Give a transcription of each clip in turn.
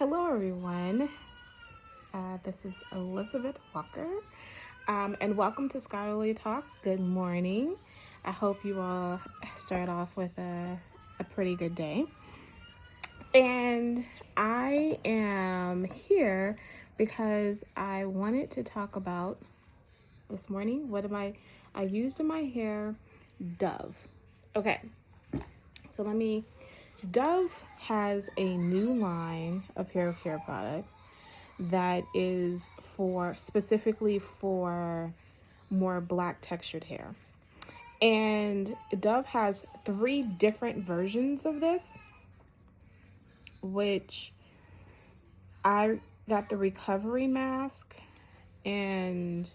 Hello, everyone. This is Elizabeth Walker, and welcome to Scholarly Talk. Good morning. I hope you all start off with a pretty good day. And I am here because I wanted to talk about this morning. I used in my hair? Dove. Okay, so Dove has a new line of hair care products that is specifically for more black textured hair. And Dove has 3 different versions of this, which I got the recovery mask, and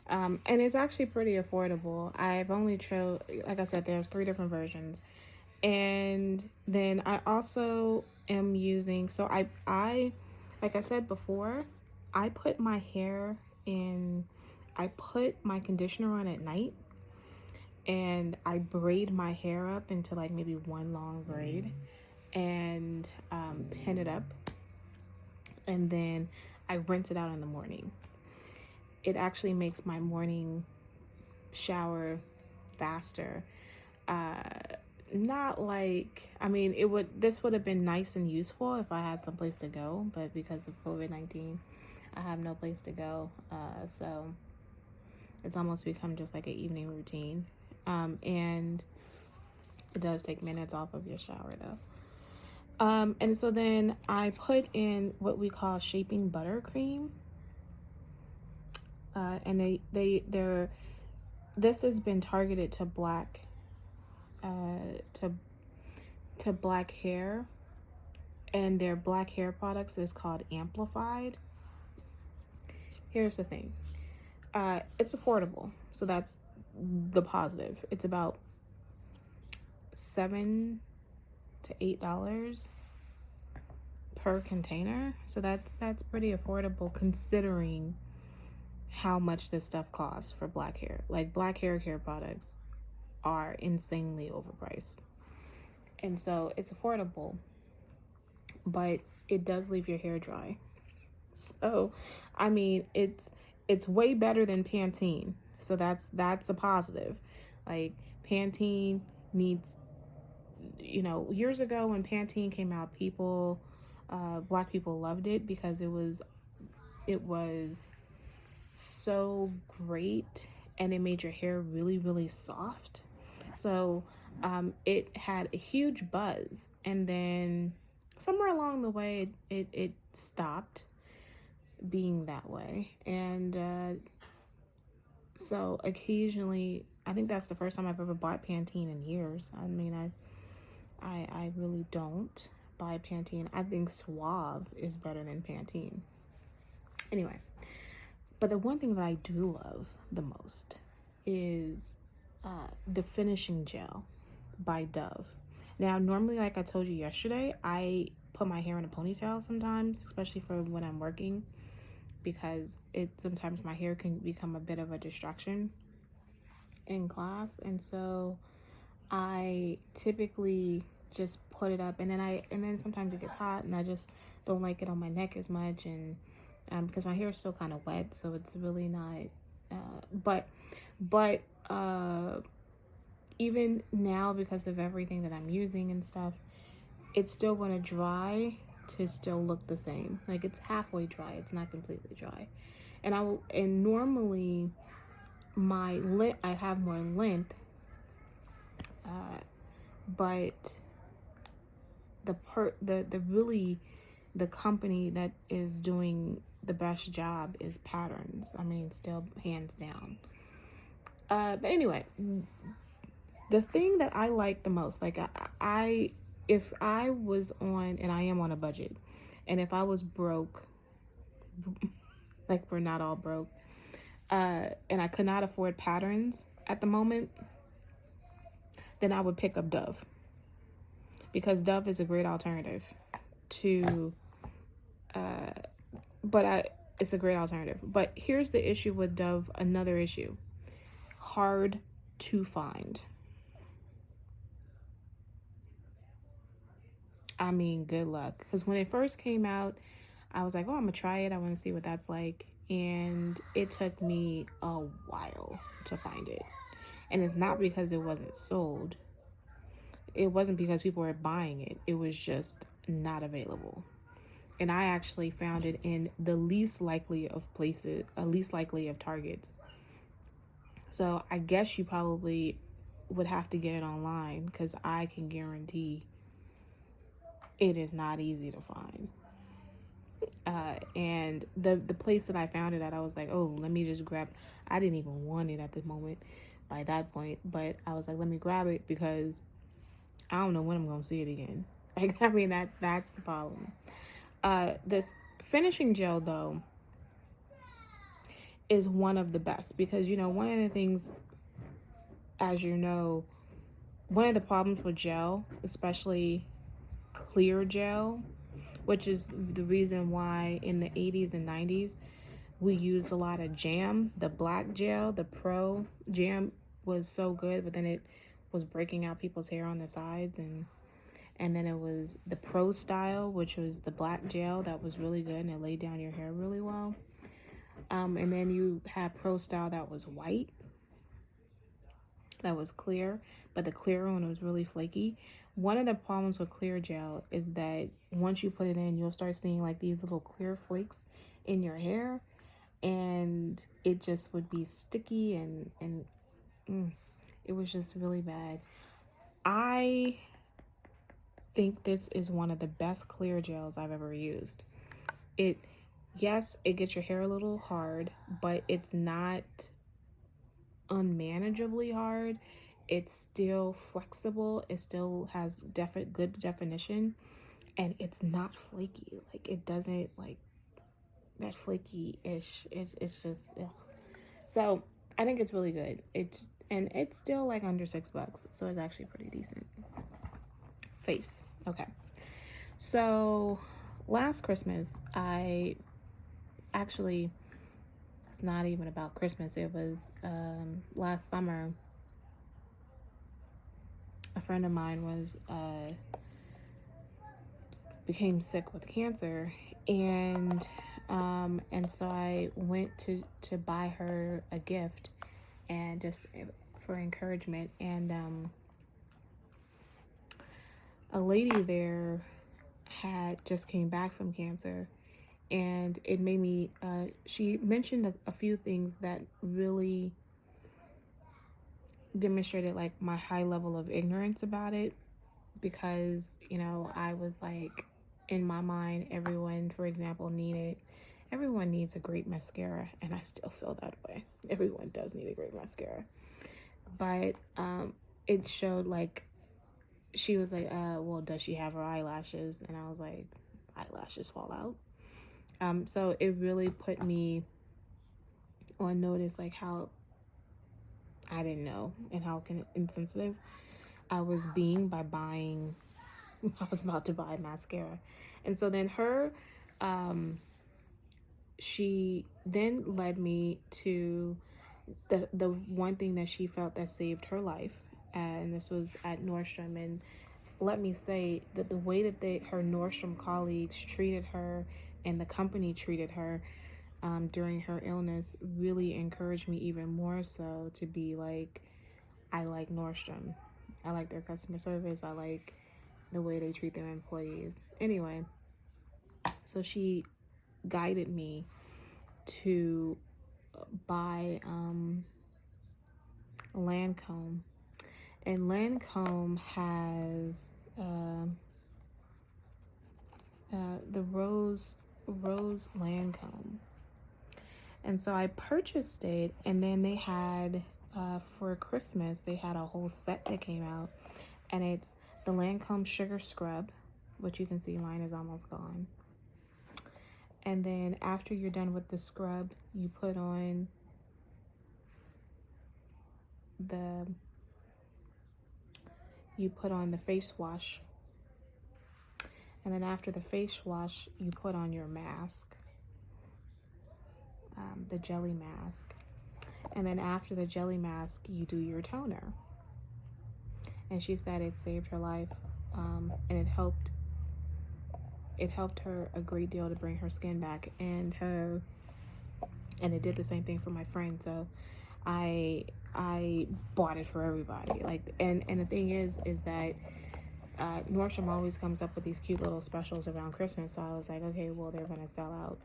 it's actually pretty affordable. I've only like I said, there's 3 different versions. And then I also am using, like I said before, I put my conditioner on at night, and I braid my hair up into like maybe one long braid and pin it up, and then I rinse it out in the morning. It actually makes my morning shower faster. Not like, this would have been nice and useful if I had some place to go, but because of COVID-19, I have no place to go. So it's almost become just like an evening routine. And it does take minutes off of your shower though. And so then I put in what we call shaping buttercream. And this has been targeted to black black hair, and their black hair products is called Amplified. Here's the thing. It's affordable, so that's the positive. It's about $7 to $8 per container, so that's pretty affordable considering how much this stuff costs for black hair. Like, black hair care products are insanely overpriced, and so it's affordable, but it does leave your hair dry. So it's way better than Pantene, so that's a positive. Like, Pantene needs, years ago when Pantene came out, black people loved it because it was so great, and it made your hair really, really soft. So it had a huge buzz, and then somewhere along the way it stopped being that way. And so occasionally, I think that's the first time I've ever bought Pantene in years. I really don't buy Pantene. I think Suave is better than Pantene. Anyway, but the one thing that I do love the most is the finishing gel by Dove. Now, normally, like I told you yesterday, I put my hair in a ponytail sometimes, especially for when I'm working, because sometimes my hair can become a bit of a distraction in class. And so I typically just put it up, and then sometimes it gets hot, and I just don't like it on my neck as much, and because my hair is still kind of wet, so it's really not. But even now, because of everything that I'm using and stuff, it's still going to dry to still look the same. Like, it's halfway dry. It's not completely dry. And normally I have more length, but the company that is doing the best job is Patterns. Still hands down. But anyway, the thing that I like the most, like if I was on, and I am on a budget, and if I was broke, like we're not all broke, and I could not afford Patterns at the moment, then I would pick up Dove, because Dove is a great alternative to, it's a great alternative. But here's the issue with Dove, another issue: hard to find. I mean, good luck. Because when it first came out, I was like, oh, I'm going to try it. I want to see what that's like. And it took me a while to find it. And it's not because it wasn't sold. It wasn't because people were buying it. It was just not available. And I actually found it in the least likely of places, least likely of Targets. So I guess you probably would have to get it online, because I can guarantee it is not easy to find. And the place that I found it at, I was like, oh, let me just grab. I didn't even want it at the moment by that point, but I was like, let me grab it because I don't know when I'm gonna see it again. Like, I mean, that's the problem. This finishing gel though is one of the best, because one of the things, as you know, one of the problems with gel, especially clear gel, which is the reason why in the 80s and 90s we used a lot of jam. The black gel, the pro jam, was so good, but then it was breaking out people's hair on the sides, and then it was the pro style, which was the black gel that was really good and it laid down your hair really well. And then you had pro style that was white, that was clear, but the clear one was really flaky. One of the problems with clear gel is that once you put it in, you'll start seeing like these little clear flakes in your hair, and it just would be sticky, and it was just really bad. I think this is one of the best clear gels I've ever used. Yes, it gets your hair a little hard, but it's not unmanageably hard. It's still flexible. It still has good definition, and it's not flaky. Like, it doesn't, like, that flaky-ish. It's just ugh. So I think it's really good. It's still like under $6, so it's actually pretty decent. Face. Okay. So last Christmas, it's not even about Christmas. It was last summer. A friend of mine became sick with cancer, and so I went to buy her a gift, and just for encouragement, and a lady there had just came back from cancer, and it made me she mentioned a few things that really demonstrated like my high level of ignorance about it, because I was like, in my mind, everyone needs a great mascara, and I still feel that way. Everyone does need a great mascara, but it showed, like, she was like, well, does she have her eyelashes? And I was like, eyelashes fall out. So it really put me on notice, like, how I didn't know, and how insensitive I was being by buying. I was about to buy mascara. And so then she then led me to the one thing that she felt that saved her life, and this was at Nordstrom. And let me say that the way that her Nordstrom colleagues treated her, and the company treated her during her illness, really encouraged me even more so to be like, I like Nordstrom. I like their customer service. I like the way they treat their employees. Anyway, so she guided me to buy Lancôme. And Lancôme has the rose Lancôme. And so I purchased it, and then they had for Christmas they had a whole set that came out, and it's the Lancôme Sugar Scrub, which you can see mine is almost gone. And then after you're done with the scrub, you put on the face wash. And then after the face wash, you put on your mask, the jelly mask. And then after the jelly mask, you do your toner. And she said it saved her life, and it helped it helped her a great deal to bring her skin back, and it did the same thing for my friend. So I bought it for everybody. Like, and the thing is that Nordstrom always comes up with these cute little specials around Christmas. So I was like, okay, well, they're gonna sell out.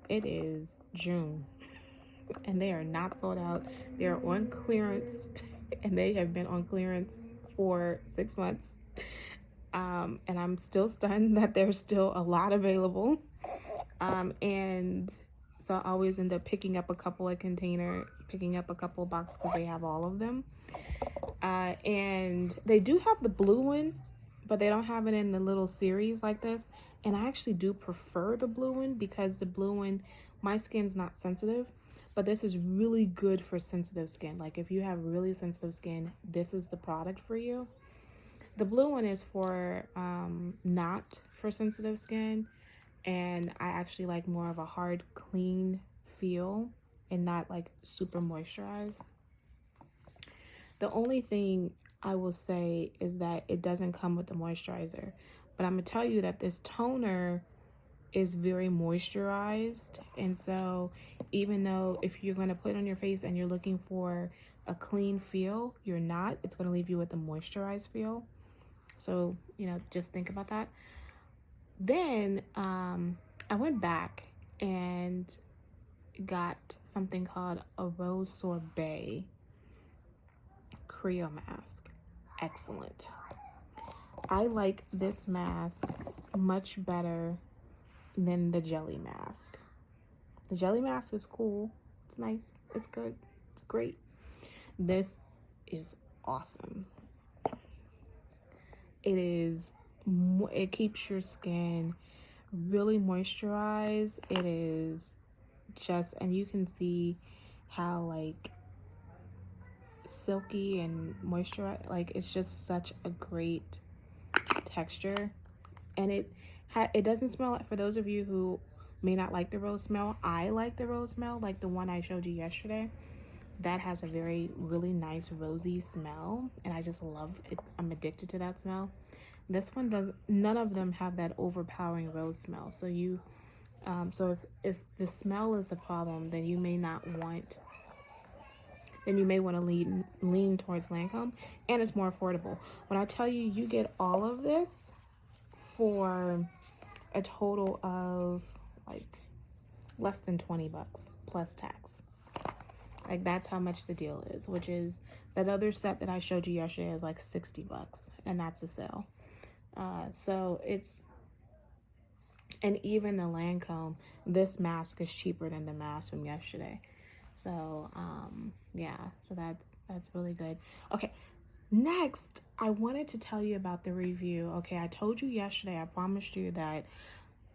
It is June, and they are not sold out. They are on clearance, and they have been on clearance for 6 months. And I'm still stunned that there's still a lot available. And so I always end up picking up a couple of boxes because they have all of them. And they do have the blue one, but they don't have it in the little series like this. And I actually do prefer the blue one because the blue one, my skin's not sensitive, but this is really good for sensitive skin. Like if you have really sensitive skin, this is the product for you. The blue one is for not for sensitive skin, and I actually like more of a hard, clean feel and not like super moisturized. The only thing I will say is that it doesn't come with the moisturizer, but I'm gonna tell you that this toner is very moisturized, and so even though if you're going to put it on your face and you're looking for a clean feel, you're not. It's going to leave you with a moisturized feel. So, just think about that. Then I went back and got something called a Rose Sorbet Creo mask. Excellent. I like this mask much better than the jelly mask. The jelly mask is cool. It's nice. It's good. It's great. This is awesome. It keeps your skin really moisturized. It is just, and you can see how like silky and moisturized, like it's just such a great texture. And it doesn't smell like, for those of you who may not like the rose smell, I like the rose smell, like the one I showed you yesterday. That has a really nice rosy smell, and I just love it. I'm addicted to that smell. This one does. None of them have that overpowering rose smell. So if the smell is a problem, then you may want to lean towards Lancôme, and it's more affordable. When I tell you, you get all of this for a total of like less than $20 plus tax. Like that's how much the deal is, which is that other set that I showed you yesterday is like $60, and that's a sale. So it's, and even the Lancôme, this mask is cheaper than the mask from yesterday. So yeah, so that's really good. Okay, next I wanted to tell you about the review. Okay, I told you yesterday, I promised you that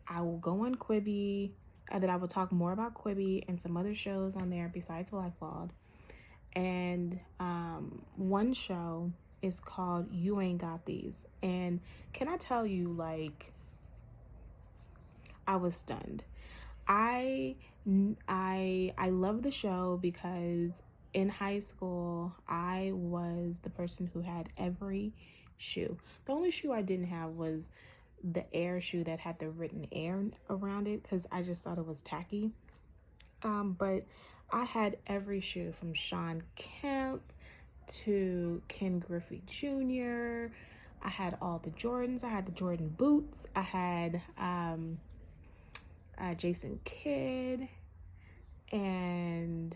I will go on Quibi, that I will talk more about Quibi and some other shows on there besides Blackballed. And one show is called You Ain't Got These. And can I tell you, like, I was stunned. I love the show because in high school I was the person who had every shoe. The only shoe I didn't have was the Air shoe that had the written Air around it because I just thought it was tacky. But I had every shoe from Sean Kemp to Ken Griffey Jr. I had all the Jordans. I had the Jordan boots. I had Jason Kidd, and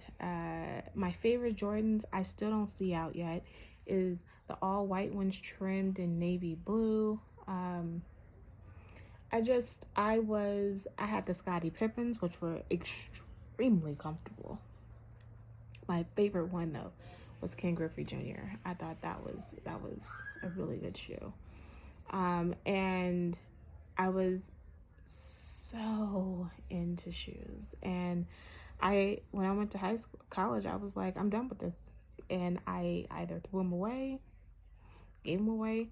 my favorite Jordans I still don't see out yet is the all white ones trimmed in navy blue. I had the Scottie Pippens, which were extremely comfortable. My favorite one though was Ken Griffey Jr. I thought that was a really good shoe. And I was so into shoes, and when I went to college, I was like, I'm done with this, and I either threw them away, gave them away,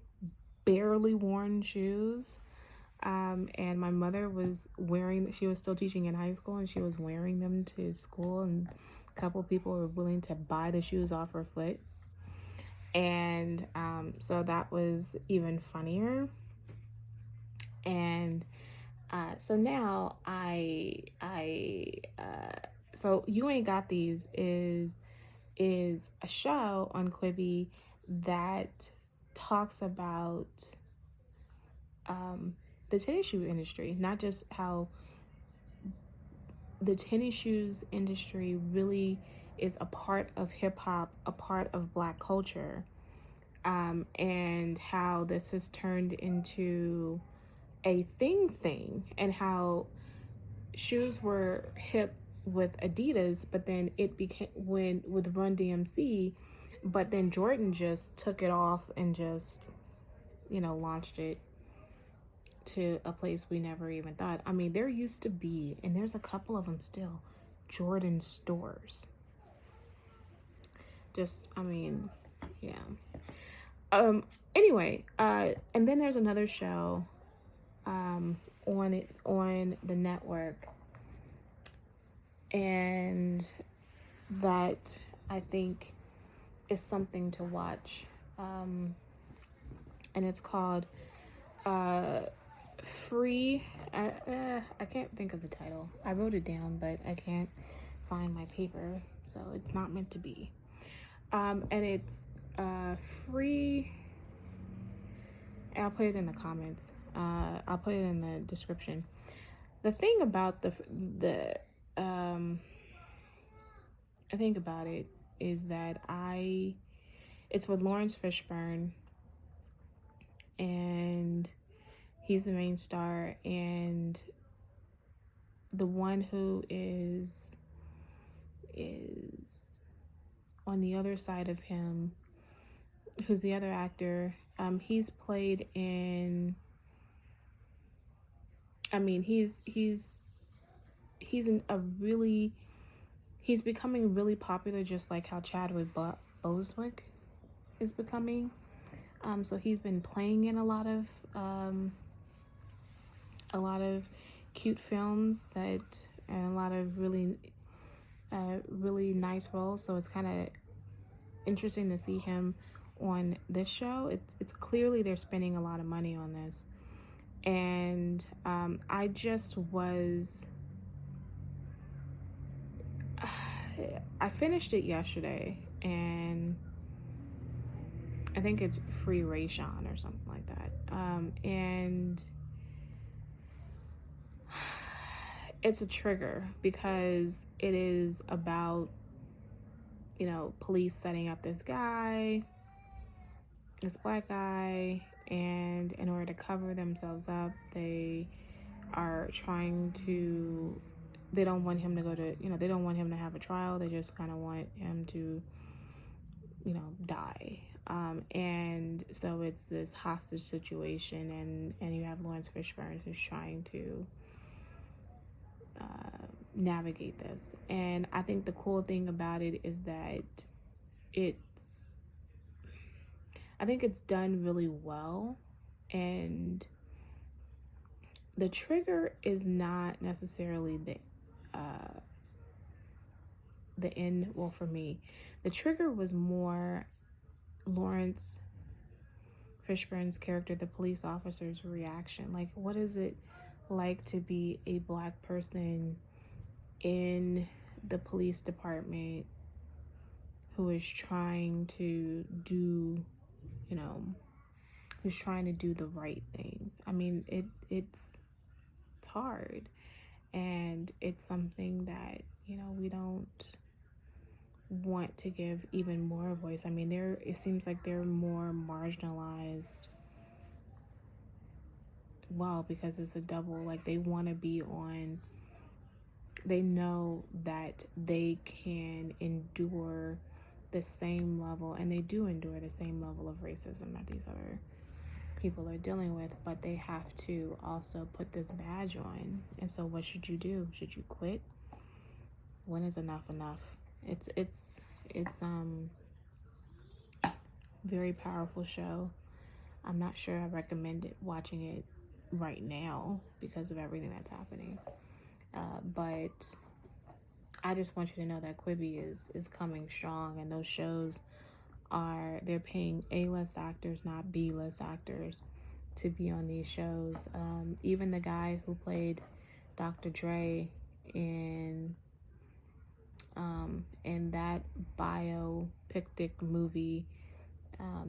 barely worn shoes. And my mother was she was still teaching in high school, and she was wearing them to school, and a couple of people were willing to buy the shoes off her foot. And so that was even funnier. And So now so You Ain't Got These is a show on Quibi that talks about the tennis shoe industry, not just how the tennis shoes industry really is a part of hip hop, a part of Black culture, and how this has turned into a thing, and how shoes were hip with Adidas, but then it became with Run DMC, but then Jordan just took it off and just, launched it to a place we never even thought. I mean, there used to be, and there's a couple of them still, Jordan stores. Yeah. Anyway, and then there's another show on the network, and that I think is something to watch, and it's called I can't think of the title. I wrote it down, but I can't find my paper, so it's not meant to be. And it's free. I'll put it in the comments. I'll put it in the description. The thing about the thing about it is that it's with Lawrence Fishburne, and he's the main star, and the one who is on the other side of him, who's the other actor, he's played in, he's becoming really popular, just like how Chadwick Boseman is becoming. So he's been playing in a lot of cute films and a lot of really nice roles. So it's kind of interesting to see him on this show. It's clearly they're spending a lot of money on this, and I finished it yesterday, and I think it's Free Rayshawn or something like that. And it's a trigger because it is about, police setting up this Black guy, and in order to cover themselves up, they don't want him to go to, they don't want him to have a trial. They just kind of want him to, die. And so it's this hostage situation, and you have Lawrence Fishburne who's trying to navigate this. And I think the cool thing about it is that I think it's done really well, and the trigger is not necessarily the end. Well, for me, the trigger was more Lawrence Fishburne's character, the police officer's reaction. Like, what is it like to be a Black person in the police department who is trying to do, who's trying to do the right thing? I mean, it's hard, and it's something that, we don't want to give even more voice. I mean, it seems like they're more marginalized. Well, because it's a double, like they want to be on, they know that they can endure the same level, and they do endure the same level of racism that these other people are dealing with, but they have to also put this badge on. And so what should you do? Should you quit? When is enough enough? It's very powerful show. I'm not sure I recommend watching it right now because of everything that's happening. But I just want you to know that Quibi is coming strong, and those shows they're paying A-list actors, not B-list actors. to be on these shows. Even the guy who played Dr. Dre in that biopictic movie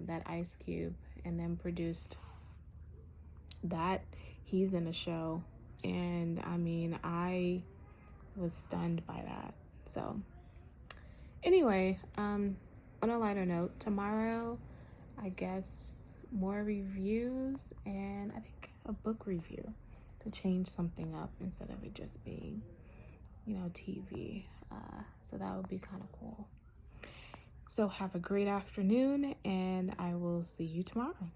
that Ice Cube and then produced that, he's in a show. And I mean, I was stunned by that. So anyway, on a lighter note, tomorrow, I guess more reviews and I think a book review to change something up instead of it just being, TV. So that would be kind of cool. So have a great afternoon, and I will see you tomorrow.